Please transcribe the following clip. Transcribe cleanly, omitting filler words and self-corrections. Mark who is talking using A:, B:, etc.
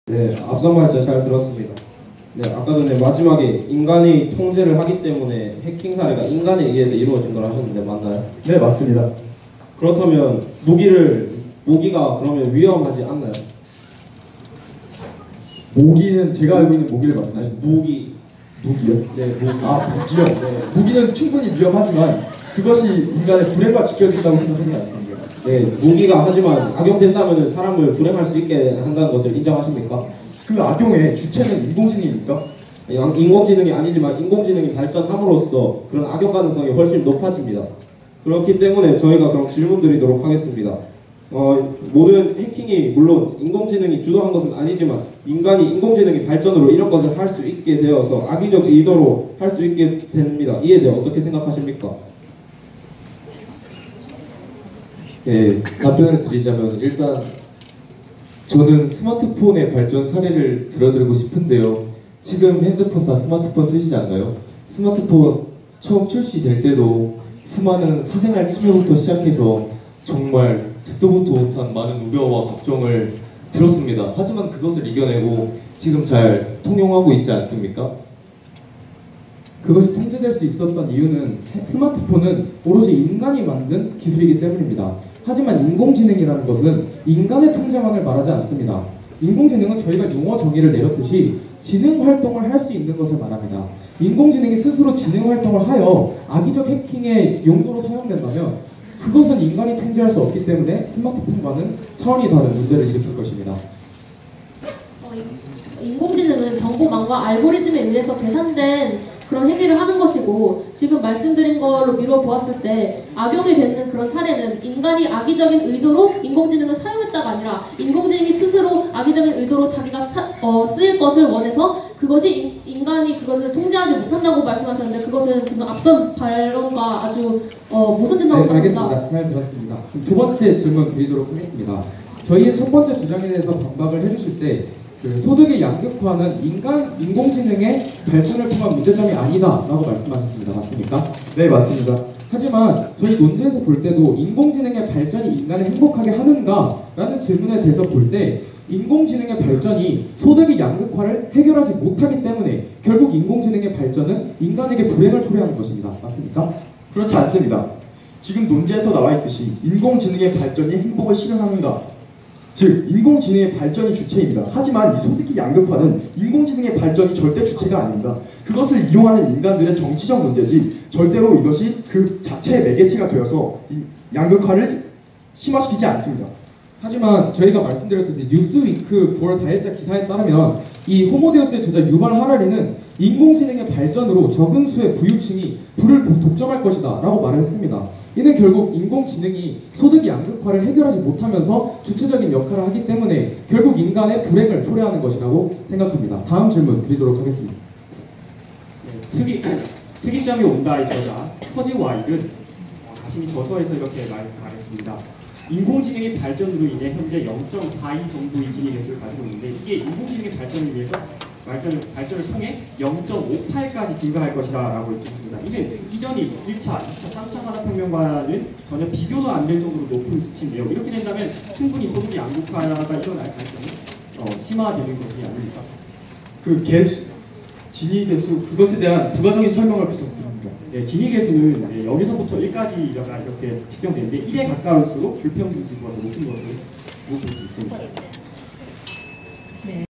A: 네, 앞선 말씀 잘 들었습니다. 네, 아까 전에 마지막에 인간이 통제를 하기 때문에 해킹 사례가 인간에 의해서 이루어진 걸 하셨는데 맞나요?
B: 네, 맞습니다.
A: 그렇다면 모기가 그러면 위험하지 않나요?
B: 모기는 제가 알고 있는 모기를 말씀하시는
A: 무기요? 네, 무기.
B: 아, 모기요?
A: 네.
B: 모기는 충분히 위험하지만 그것이 인간의 불행과 직결된다고 생각하지 않습니다.
A: 네, 무기가 하지만 악용된다면 사람을 불행할 수 있게 한다는 것을 인정하십니까?
B: 그 악용의 주체는 인공지능입니까?
A: 인공지능이 아니지만 인공지능이 발전함으로써 그런 악용 가능성이 훨씬 높아집니다. 그렇기 때문에 저희가 그럼 질문 드리도록 하겠습니다. 모든 해킹이 물론 인공지능이 주도한 것은 아니지만 인간이 인공지능의 발전으로 이런 것을 할 수 있게 되어서 악의적 의도로 할 수 있게 됩니다. 이에 대해 어떻게 생각하십니까?
C: 네, 답변을 드리자면 일단 저는 스마트폰의 발전 사례를 들어드리고 싶은데요. 지금 핸드폰 다 스마트폰 쓰시지 않나요? 스마트폰 처음 출시될 때도 수많은 사생활 침해부터 시작해서 정말 듣도 보도 못한 많은 우려와 걱정을 들었습니다. 하지만 그것을 이겨내고 지금 잘 통용하고 있지 않습니까?
D: 그것이 통제될 수 있었던 이유는 스마트폰은 오로지 인간이 만든 기술이기 때문입니다. 하지만 인공지능이라는 것은 인간의 통제만을 말하지 않습니다. 인공지능은 저희가 용어 정의를 내렸듯이 지능 활동을 할 수 있는 것을 말합니다. 인공지능이 스스로 지능 활동을 하여 악의적 해킹의 용도로 사용된다면 그것은 인간이 통제할 수 없기 때문에 스마트폰과는 차원이 다른 문제를 일으킬 것입니다.
E: 인공지능은 정보망과 알고리즘에 의해서 계산된 그런 행위를 하는 것이고, 지금 말씀드린 걸로 미루어 보았을 때 악용이 되는 그런 사례는 인간이 악의적인 의도로 인공지능을 사용했다가 아니라 인공지능이 스스로 악의적인 의도로 자기가 쓰일 것을 원해서 그것이 인간이 그것을 통제하지 못한다고 말씀하셨는데, 그것은 지금 앞선 발언과 아주 모순된다고
D: 네,
E: 생각합니다.
D: 알겠습니다. 잘 들었습니다. 두 번째 질문 드리도록 하겠습니다. 저희의 첫 번째 주장에 대해서 반박을 해주실 때 소득의 양극화는 인공지능의 발전을 통한 문제점이 아니다라고 말씀하셨습니다. 맞습니까?
B: 네, 맞습니다.
D: 하지만 저희 논제에서 볼 때도 인공지능의 발전이 인간을 행복하게 하는가라는 질문에 대해서 볼 때 인공지능의 발전이 소득의 양극화를 해결하지 못하기 때문에 결국 인공지능의 발전은 인간에게 불행을 초래하는 것입니다. 맞습니까?
B: 그렇지 않습니다. 지금 논제에서 나와 있듯이 인공지능의 발전이 행복을 실현하는가? 즉, 인공지능의 발전이 주체입니다. 하지만 이 소득의 양극화는 인공지능의 발전이 절대 주체가 아닙니다. 그것을 이용하는 인간들의 정치적 문제지 절대로 이것이 그 자체의 매개체가 되어서 이 양극화를 심화시키지 않습니다.
D: 하지만 저희가 말씀드렸듯이 뉴스위크 9월 4일자 기사에 따르면 이 호모데우스의 저자 유발 하라리는 인공지능의 발전으로 적은 수의 부유층이 부를 독점할 것이다 라고 말을 했습니다. 이는 결국 인공지능이 소득 양극화를 해결하지 못하면서 주체적인 역할을 하기 때문에 결국 인간의 불행을 초래하는 것이라고 생각합니다. 다음 질문 드리도록 하겠습니다.
F: 네, 특이점이 온다의 저자 퍼지 와일은 자신이 저서에서 이렇게 말했습니다. 인공지능의 발전으로 인해 현재 0.42 정도의 진위 개수를 가지고 있는데, 이게 인공지능의 발전을 위해서 발전을 통해 0.58까지 증가할 것이다 라고 했습니다. 이게 이전이 1차, 2차, 3차 산업혁명과는 전혀 비교도 안 될 정도로 높은 수치인데요. 이렇게 된다면 충분히 소득 양극화가 일어날 가능성이 심화되는 것이 아닙니까?
B: 그 개수, 진위 개수, 그것에 대한 부가적인 설명을 부탁드립니다.
F: 네, 진위 개수는 여기서부터 1까지 이렇게 측정되는데 1에 가까울수록 불평등 지수가 더 높은 것을 볼 수 있습니다.